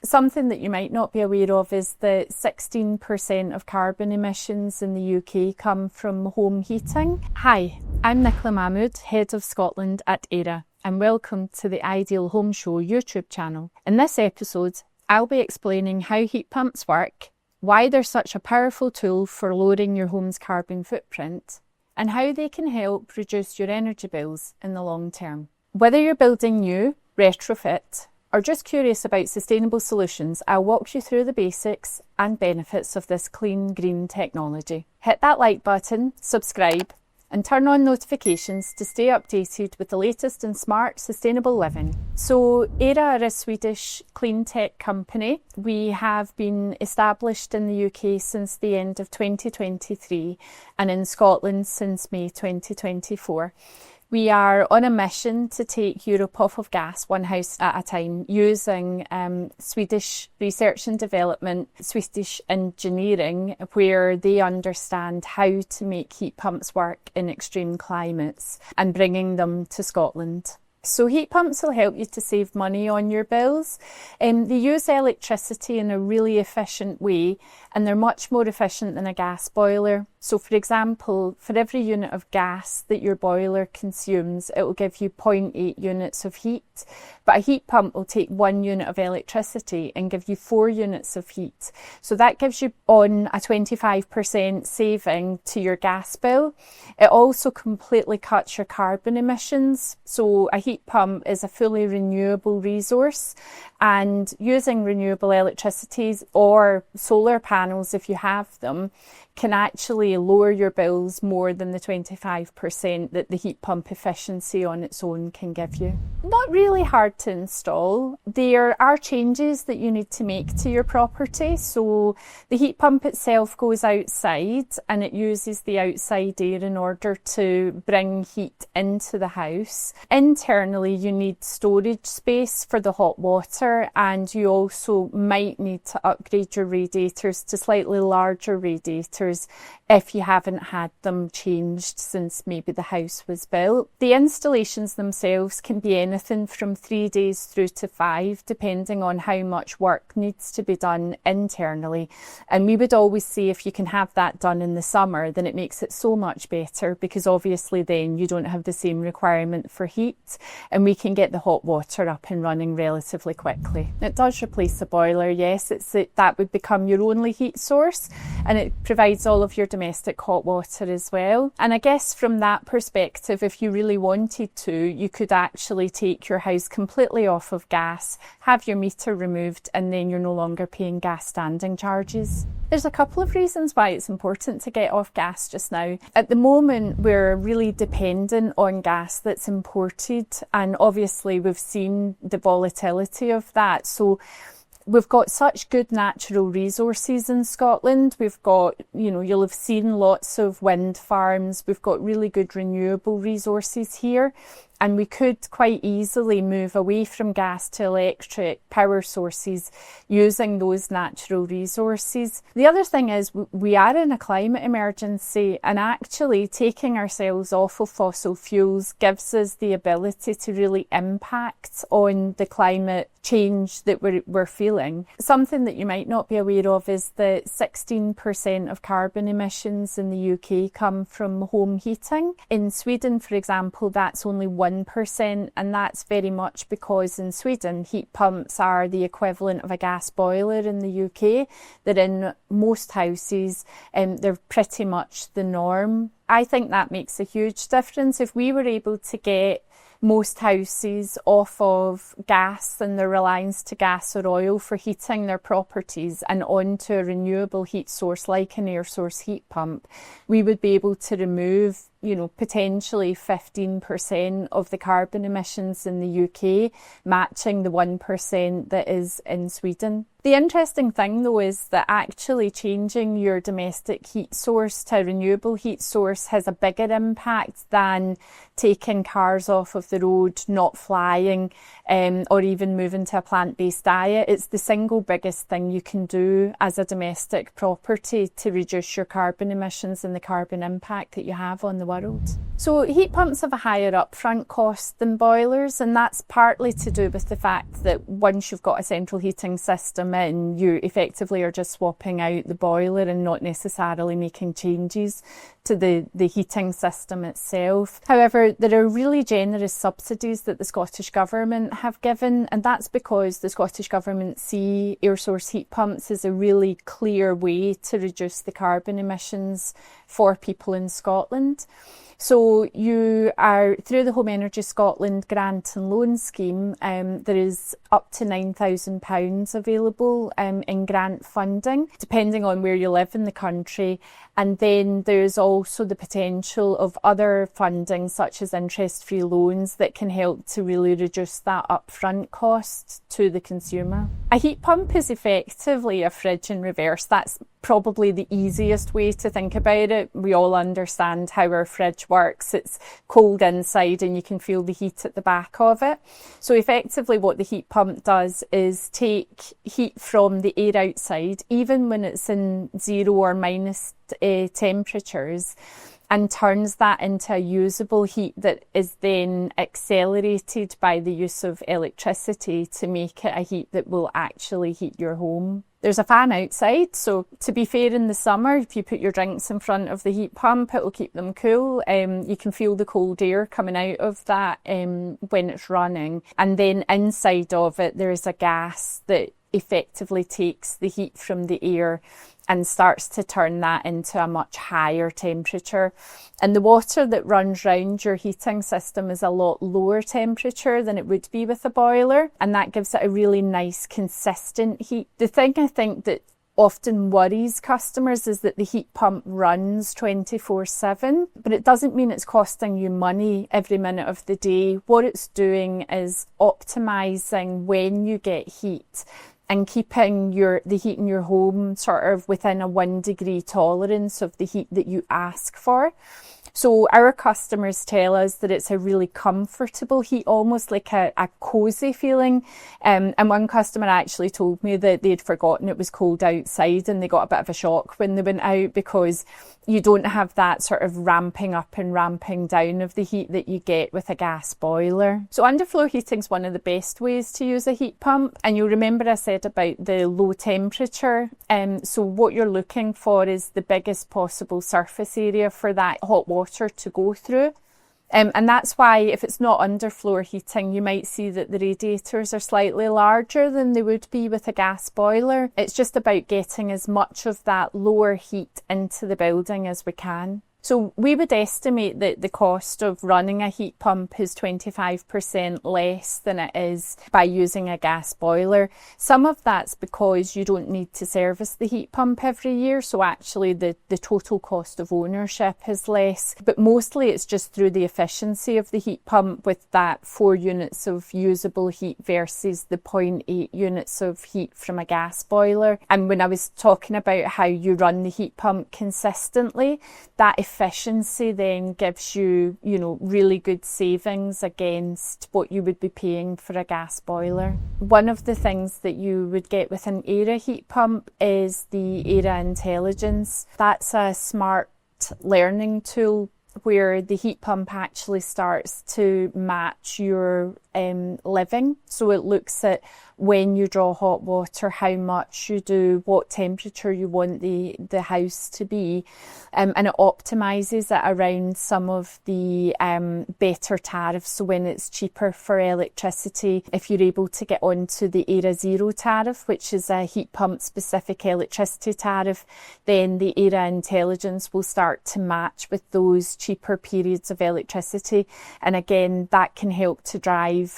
Something that you might not be aware of is that 16% of carbon emissions in the UK come from home heating. Hi, I'm Nicola Mahmood, Head of Scotland at Aira, and welcome to the Ideal Home Show YouTube channel. In this episode, I'll be explaining how heat pumps work, why they're such a powerful tool for lowering your home's carbon footprint, and how they can help reduce your energy bills in the long term. Whether you're building new, retrofit, or just curious about sustainable solutions, I'll walk you through the basics and benefits of this clean, green technology. Hit that like button, subscribe, and turn on notifications to stay updated with the latest in smart, sustainable living. So, Aira are a Swedish clean tech company. We have been established in the UK since the end of 2023 and in Scotland since May 2024. We are on a mission to take Europe off of gas one house at a time using Swedish research and development, Swedish engineering, where they understand how to make heat pumps work in extreme climates and bringing them to Scotland. So heat pumps will help you to save money on your bills. They use electricity in a really efficient way, and they're much more efficient than a gas boiler. So for example, for every unit of gas that your boiler consumes, it will give you 0.8 units of heat. But a heat pump will take 1 unit of electricity and give you 4 units of heat. So that gives you on a 25% saving to your gas bill. It also completely cuts your carbon emissions. So a heat pump is a fully renewable resource, and using renewable electricities or solar panels, if you have them, can actually lower your bills more than the 25% that the heat pump efficiency on its own can give you. Not really hard to install. There are changes that you need to make to your property. So the heat pump itself goes outside and it uses the outside air in order to bring heat into the house. Internally, you need storage space for the hot water, and you also might need to upgrade your radiators to slightly larger radiators if you haven't had them changed since maybe the house was built. The installations themselves can be anything from 3 days through to 5, depending on how much work needs to be done internally. And we would always say if you can have that done in the summer, then it makes it so much better, because obviously then you don't have the same requirement for heat, and we can get the hot water up and running relatively quickly. It does replace the boiler, yes, that would become your only heat source, and it provides all of your domestic hot water as well. And I guess from that perspective, if you really wanted to, you could actually take your house completely off of gas, have your meter removed, and then you're no longer paying gas standing charges. There's a couple of reasons why it's important to get off gas just now. At the moment, we're really dependent on gas that's imported, and obviously we've seen the volatility of that. So we've got such good natural resources in Scotland. We've got, you'll have seen lots of wind farms. We've got really good renewable resources here. And we could quite easily move away from gas to electric power sources using those natural resources. The other thing is we are in a climate emergency, and actually taking ourselves off of fossil fuels gives us the ability to really impact on the climate change that we're feeling. Something that you might not be aware of is that 16% of carbon emissions in the UK come from home heating. In Sweden, for example, that's only 1%, and that's very much because in Sweden heat pumps are the equivalent of a gas boiler in the UK. They're in most houses, and they're pretty much the norm. I think that makes a huge difference. If we were able to get most houses off of gas and their reliance to gas or oil for heating their properties and onto a renewable heat source like an air source heat pump, we would be able to remove potentially 15% of the carbon emissions in the UK, matching the 1% that is in Sweden. The interesting thing though is that actually changing your domestic heat source to a renewable heat source has a bigger impact than taking cars off of the road, not flying, or even moving to a plant-based diet. It's the single biggest thing you can do as a domestic property to reduce your carbon emissions and the carbon impact that you have on the world. So heat pumps have a higher upfront cost than boilers, and that's partly to do with the fact that once you've got a central heating system in, you effectively are just swapping out the boiler and not necessarily making changes to the heating system itself. However, there are really generous subsidies that the Scottish Government have given, and that's because the Scottish Government see air source heat pumps as a really clear way to reduce the carbon emissions for people in Scotland. So you are, through the Home Energy Scotland grant and loan scheme, there is up to £9,000 available in grant funding, depending on where you live in the country. And then there's also the potential of other funding, such as interest-free loans, that can help to really reduce that upfront cost to the consumer. A heat pump is effectively a fridge in reverse. That's probably the easiest way to think about it. We all understand how our fridge works. It's cold inside and you can feel the heat at the back of it. So effectively what the heat pump does is take heat from the air outside, even when it's in 0 or minus temperatures, and turns that into a usable heat that is then accelerated by the use of electricity to make it a heat that will actually heat your home. There's a fan outside, so to be fair, in the summer, if you put your drinks in front of the heat pump, it will keep them cool. You can feel the cold air coming out of that when it's running. And then inside of it, there is a gas that effectively takes the heat from the air and starts to turn that into a much higher temperature. And the water that runs round your heating system is a lot lower temperature than it would be with a boiler, and that gives it a really nice consistent heat. The thing I think that often worries customers is that the heat pump runs 24/7, but it doesn't mean it's costing you money every minute of the day. What it's doing is optimising when you get heat and keeping the heat in your home sort of within a 1 degree tolerance of the heat that you ask for. So our customers tell us that it's a really comfortable heat, almost like a cosy feeling. And one customer actually told me that they'd forgotten it was cold outside and they got a bit of a shock when they went out, because you don't have that sort of ramping up and ramping down of the heat that you get with a gas boiler. So underfloor heating is one of the best ways to use a heat pump. And you'll remember I said about the low temperature. So what you're looking for is the biggest possible surface area for that hot water to go through. And that's why if it's not underfloor heating, you might see that the radiators are slightly larger than they would be with a gas boiler. It's just about getting as much of that lower heat into the building as we can. So we would estimate that the cost of running a heat pump is 25% less than it is by using a gas boiler. Some of that's because you don't need to service the heat pump every year, so actually the total cost of ownership is less. But mostly it's just through the efficiency of the heat pump, with that 4 units of usable heat versus the 0.8 units of heat from a gas boiler. And when I was talking about how you run the heat pump consistently, that efficiency then gives you, really good savings against what you would be paying for a gas boiler. One of the things that you would get with an Aira heat pump is the Aira Intelligence. That's a smart learning tool where the heat pump actually starts to match your living. So it looks at when you draw hot water, how much you do, what temperature you want the house to be, and it optimises it around some of the better tariffs. So when it's cheaper for electricity, if you're able to get onto the Aira Zero tariff, which is a heat pump specific electricity tariff, then the Aira Intelligence will start to match with those cheaper periods of electricity. And again, that can help to drive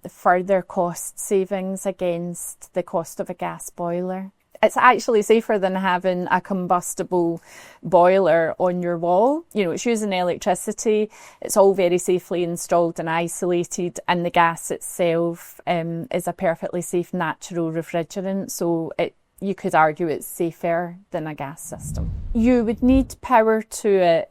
further cost savings against the cost of a gas boiler. It's actually safer than having a combustible boiler on your wall. It's using electricity, it's all very safely installed and isolated, and the gas itself is a perfectly safe natural refrigerant, so you could argue it's safer than a gas system. You would need power to it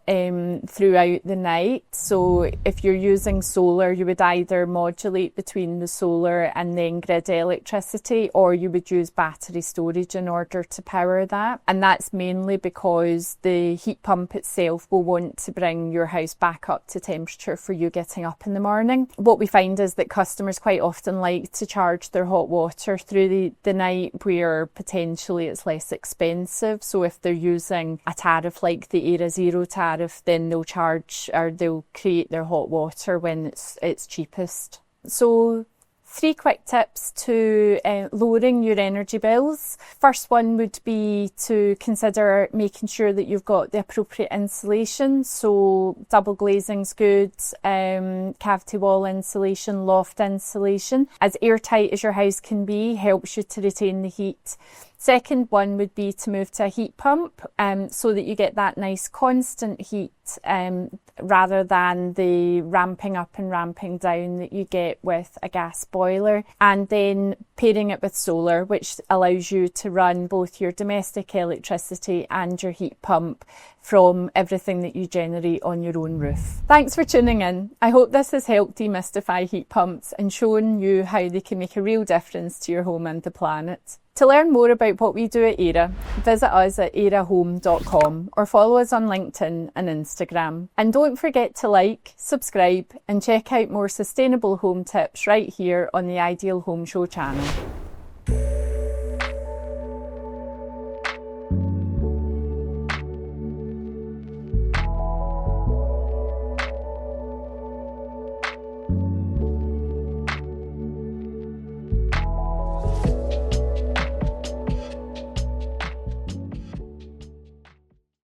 throughout the night. So if you're using solar, you would either modulate between the solar and then grid electricity, or you would use battery storage in order to power that. And that's mainly because the heat pump itself will want to bring your house back up to temperature for you getting up in the morning. What we find is that customers quite often like to charge their hot water through the night, where potentially it's less expensive. So if they're using a tariff like the Aira Zero tariff, then they'll charge, or they'll create their hot water when it's cheapest. So 3 quick tips to lowering your energy bills. First one would be to consider making sure that you've got the appropriate insulation. So double glazing's good, cavity wall insulation, loft insulation. As airtight as your house can be, helps you to retain the heat. Second one would be to move to a heat pump so that you get that nice constant heat rather than the ramping up and ramping down that you get with a gas boiler. And then pairing it with solar, which allows you to run both your domestic electricity and your heat pump from everything that you generate on your own roof. Thanks for tuning in. I hope this has helped demystify heat pumps and shown you how they can make a real difference to your home and the planet. To learn more about what we do at Aira, visit us at airahome.com or follow us on LinkedIn and Instagram. And don't forget to like, subscribe and check out more sustainable home tips right here on the Ideal Home Show channel.